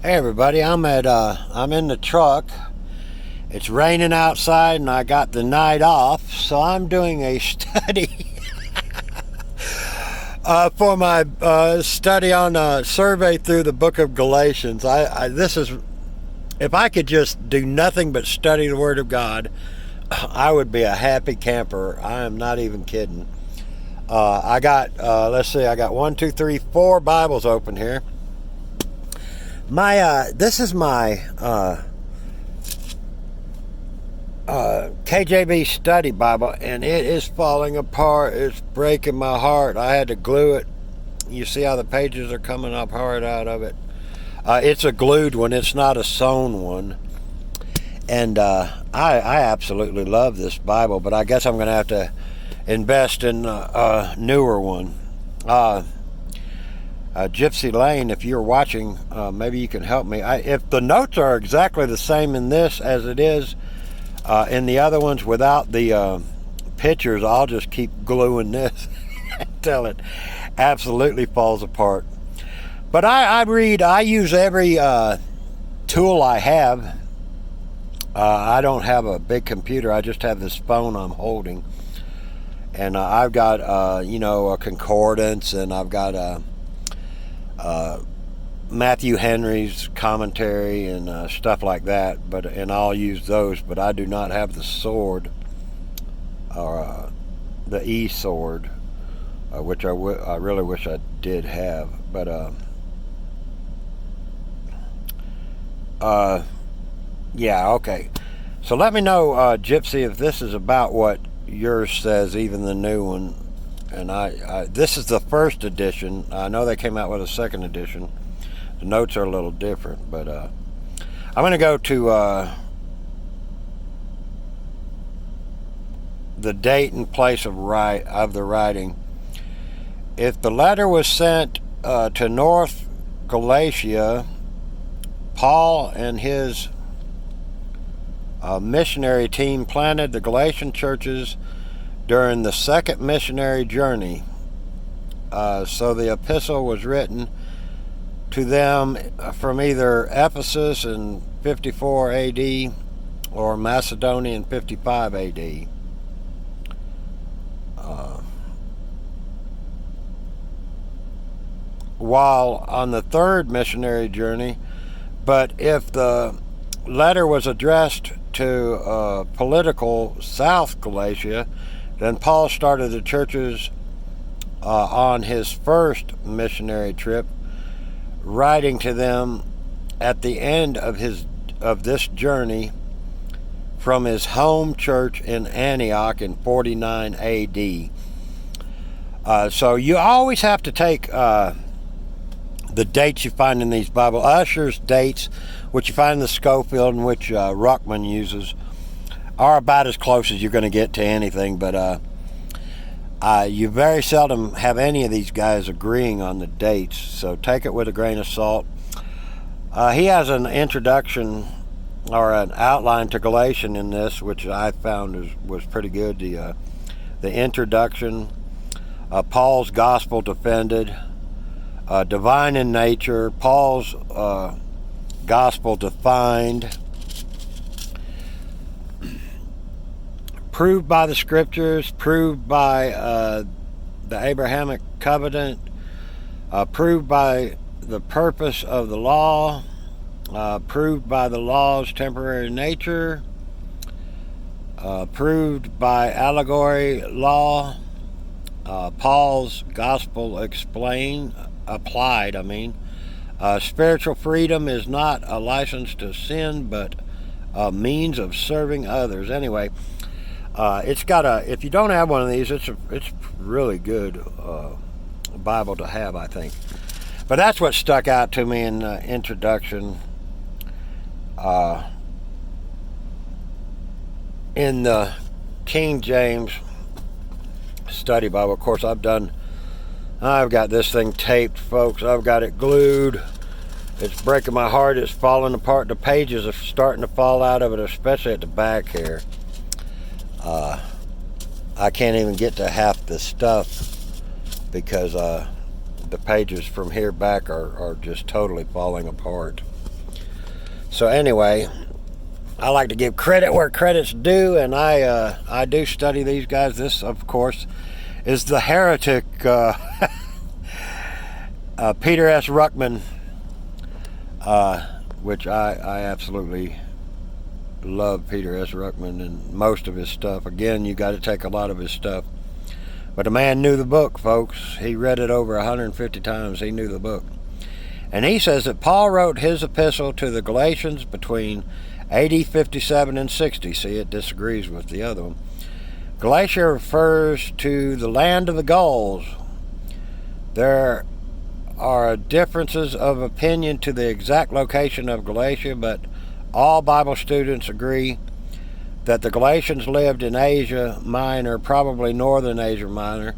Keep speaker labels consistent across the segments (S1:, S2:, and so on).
S1: Hey everybody, I'm in the truck. It's raining outside and I got the night off, so I'm doing a study for my study on survey through the book of Galatians. This is, if I could just do nothing but study the Word of God, I would be a happy camper. I am not even kidding. I got I got 1, 2, 3, 4 Bibles open here. This is my KJV study Bible, and it is falling apart. It's breaking my heart. I had to glue it. You see how the pages are coming up hard out of it. It's a glued one. It's not a sewn one. And I absolutely love this Bible, but I guess I'm going to have to invest in a newer one. Gypsy Lane, if you're watching, maybe you can help me. If the notes are exactly the same in this as it is in the other ones without the pictures, I'll just keep gluing this until it absolutely falls apart. But I use every tool I have. I don't have a big computer. I just have this phone I'm holding. And I've got, a concordance, and I've got Matthew Henry's commentary and stuff like that, and I'll use those, but I do not have the sword, or the e-sword, which I really wish I did have, but yeah, okay. So let me know, Gypsy, if this is about what yours says, even the new one. And this is the first edition. I know they came out with a second edition. The notes are a little different, but I'm going to go to the date and place of the writing. If the letter was sent to North Galatia, Paul and his missionary team planted the Galatian churches during the second missionary journey. So the epistle was written to them from either Ephesus in 54 AD or Macedonia in 55 AD. While on the third missionary journey, but if the letter was addressed to political South Galatia, then Paul started the churches on his first missionary trip, writing to them at the end of this journey from his home church in Antioch in 49 AD. So you always have to take the dates you find in these Bible. Ussher's dates, which you find in the Schofield and which Ruckman uses, are about as close as you're going to get to anything, but you very seldom have any of these guys agreeing on the dates, so take it with a grain of salt. He has an introduction or an outline to Galatians in this, which I found was pretty good. The introduction, Paul's gospel defended, divine in nature, Paul's gospel defined, proved by the scriptures, proved by the Abrahamic covenant, proved by the purpose of the law, proved by the law's temporary nature, proved by allegory law, Paul's gospel applied. Spiritual freedom is not a license to sin, but a means of serving others. Anyway, it's got if you don't have one of these, it's really good Bible to have, I think. But that's what stuck out to me in the introduction. In the King James Study Bible, of course, I've got this thing taped, folks. I've got it glued. It's breaking my heart. It's falling apart. The pages are starting to fall out of it, especially at the back here. I can't even get to half the stuff because the pages from here back are just totally falling apart. So anyway, I like to give credit where credit's due, and I do study these guys. This, of course, is the heretic Peter S. Ruckman, which I absolutely love Peter S. Ruckman and most of his stuff. Again, you got to take a lot of his stuff. But the man knew the book, folks. He read it over 150 times. He knew the book. And he says that Paul wrote his epistle to the Galatians between AD 57 and 60. See, it disagrees with the other one. Galatia refers to the land of the Gauls. There are differences of opinion to the exact location of Galatia, but all Bible students agree that the Galatians lived in Asia Minor, probably northern Asia Minor.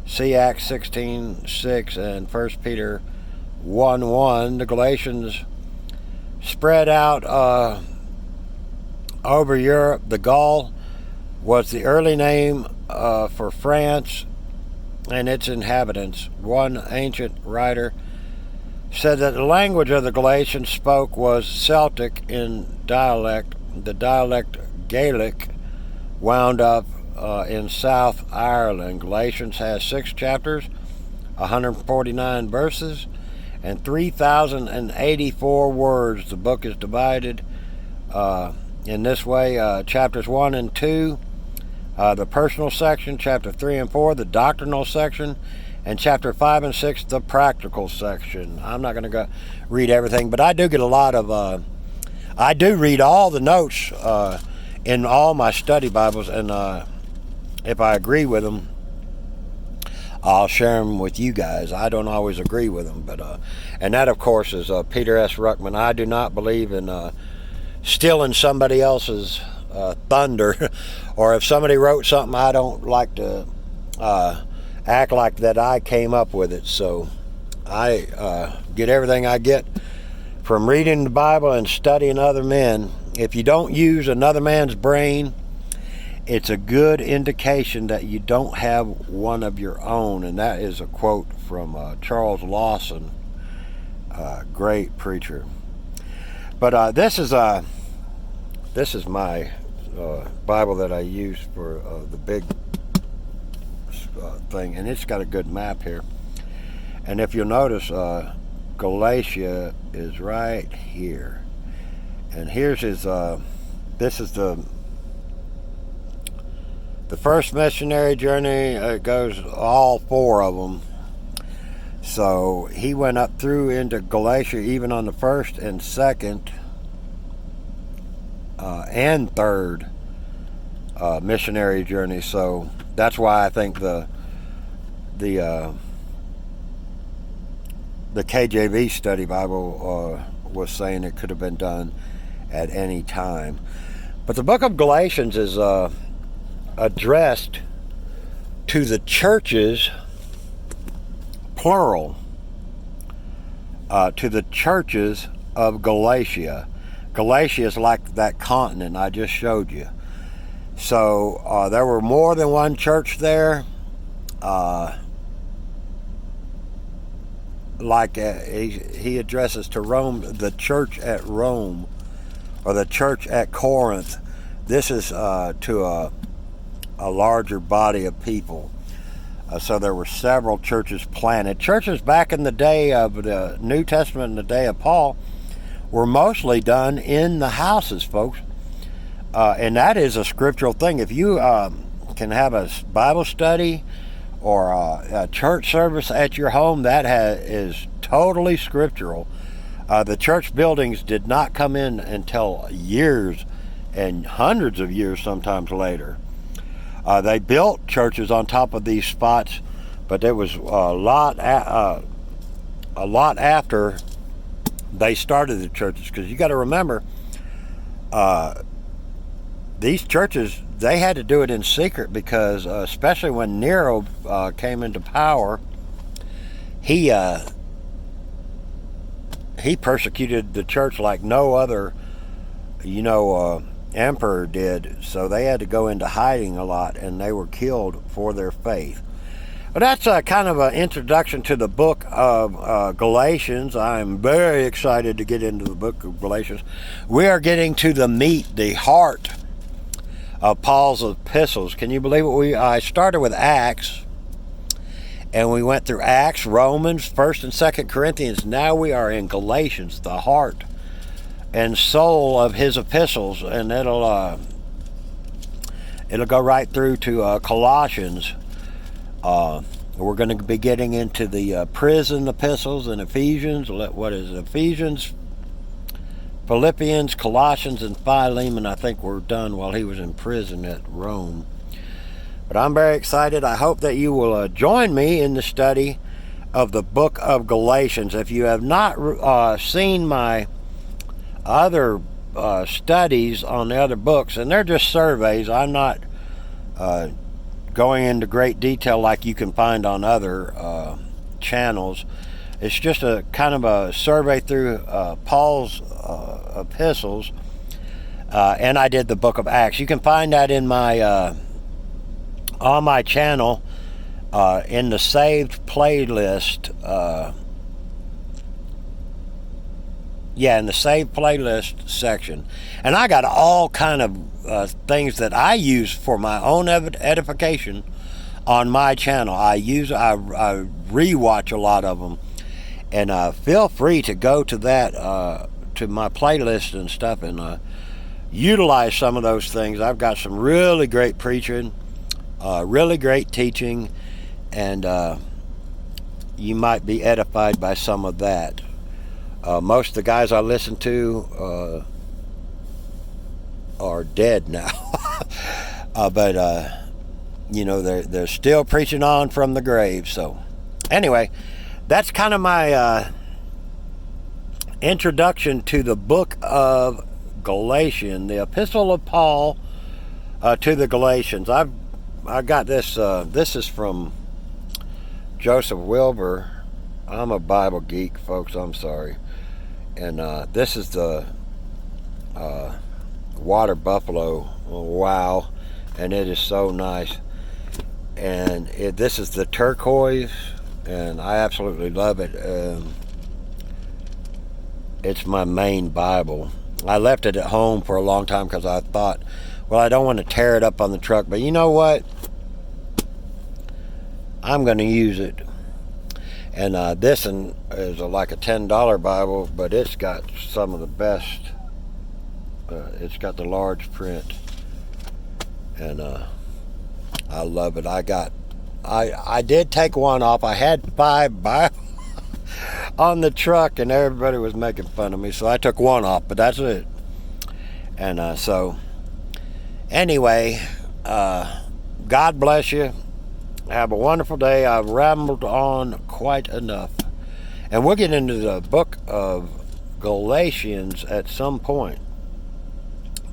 S1: See Acts 16:6 and 1 Peter 1:1. The Galatians spread out over Europe. The Gaul was the early name for France and its inhabitants. One ancient writer said that the language of the Galatians spoke was Celtic in dialect. The dialect Gaelic wound up in South Ireland. Galatians has 6 chapters, 149 verses, and 3,084 words. The book is divided in this way. Chapters 1 and 2, the personal section. Chapter 3 and 4, the doctrinal section. And chapter 5 and 6, the practical section. I'm not going to go read everything, but I do get a lot of... I do read all the notes in all my study Bibles, and if I agree with them, I'll share them with you guys. I don't always agree with them, but and that, of course, is Peter S. Ruckman. I do not believe in stealing somebody else's thunder, or if somebody wrote something, I don't like to act like that I came up with it. So I get everything I get from reading the Bible and studying other men. If you don't use another man's brain, it's a good indication that you don't have one of your own. And that is a quote from Charles Lawson, great preacher. But this is my Bible that I use for the big thing, and it's got a good map here. And if you'll notice, Galatia is right here, and here's his. This is the first missionary journey. It goes all 4 of them. So he went up through into Galatia, even on the first and second and third missionary journey. So that's why I think the KJV study Bible was saying it could have been done at any time. But the book of Galatians is addressed to the churches, plural, to the churches of Galatia. Galatia is like that continent I just showed you. So there were more than one church there. He addresses to Rome, the church at Rome, or the church at Corinth. This is to a larger body of people. So there were several churches planted. Churches back in the day of the New Testament, in the day of Paul, were mostly done in the houses, folks. And that is a scriptural thing. If you can have a Bible study or a church service at your home, that is totally scriptural. The church buildings did not come in until years and hundreds of years sometimes later. They built churches on top of these spots, but it was a lot after they started the churches, because you got to remember, these churches, they had to do it in secret, because especially when Nero came into power, he persecuted the church like no other, emperor did. So they had to go into hiding a lot, and they were killed for their faith. Well, that's kind of an introduction to the book of Galatians. I'm very excited to get into the book of Galatians. We are getting to the meat, the heart of Paul's epistles. Can you believe it? I started with Acts, and we went through Acts, Romans, 1st and 2nd Corinthians. Now we are in Galatians, the heart and soul of his epistles, and it'll go right through to Colossians. We're going to be getting into the prison epistles and Ephesians. What is it? Ephesians, Philippians, Colossians, and Philemon. I think we're done while he was in prison at Rome. But I'm very excited. I hope that you will join me in the study of the book of Galatians. If you have not seen my other studies on the other books, and they're just surveys, I'm not going into great detail like you can find on other channels. It's just a kind of a survey through Paul's epistles, and I did the book of Acts. You can find that in my on my channel in the saved playlist. In the saved playlist section. And I got all kind of things that I use for my own edification on my channel. I rewatch a lot of them, and feel free to go to that to my playlist and stuff and utilize some of those things. I've got some really great preaching, really great teaching, and you might be edified by some of that. Most of the guys I listen to are dead now, but they're still preaching on from the grave. So anyway, that's kind of my introduction to the book of Galatians, the epistle of Paul to the Galatians. I got this. This is from Joseph Wilbur. I'm a Bible geek, folks. I'm sorry. And this is the water buffalo. Wow. And it is so nice. And this is the turquoise, and I absolutely love it. It's my main Bible. I left it at home for a long time because I thought, well, I don't want to tear it up on the truck. But you know what? I'm going to use it. And this is like a $10 Bible, but it's got some of the best. It's got the large print, and I love it. I did take one off. I had 5 Bibles on the truck, and everybody was making fun of me, so I took one off. But that's it. And so, anyway, God bless you. Have a wonderful day. I've rambled on quite enough. And we'll get into the book of Galatians at some point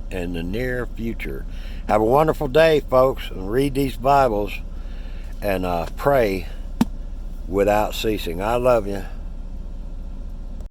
S1: in the near future. Have a wonderful day, folks, and read these Bibles and pray without ceasing. I love you.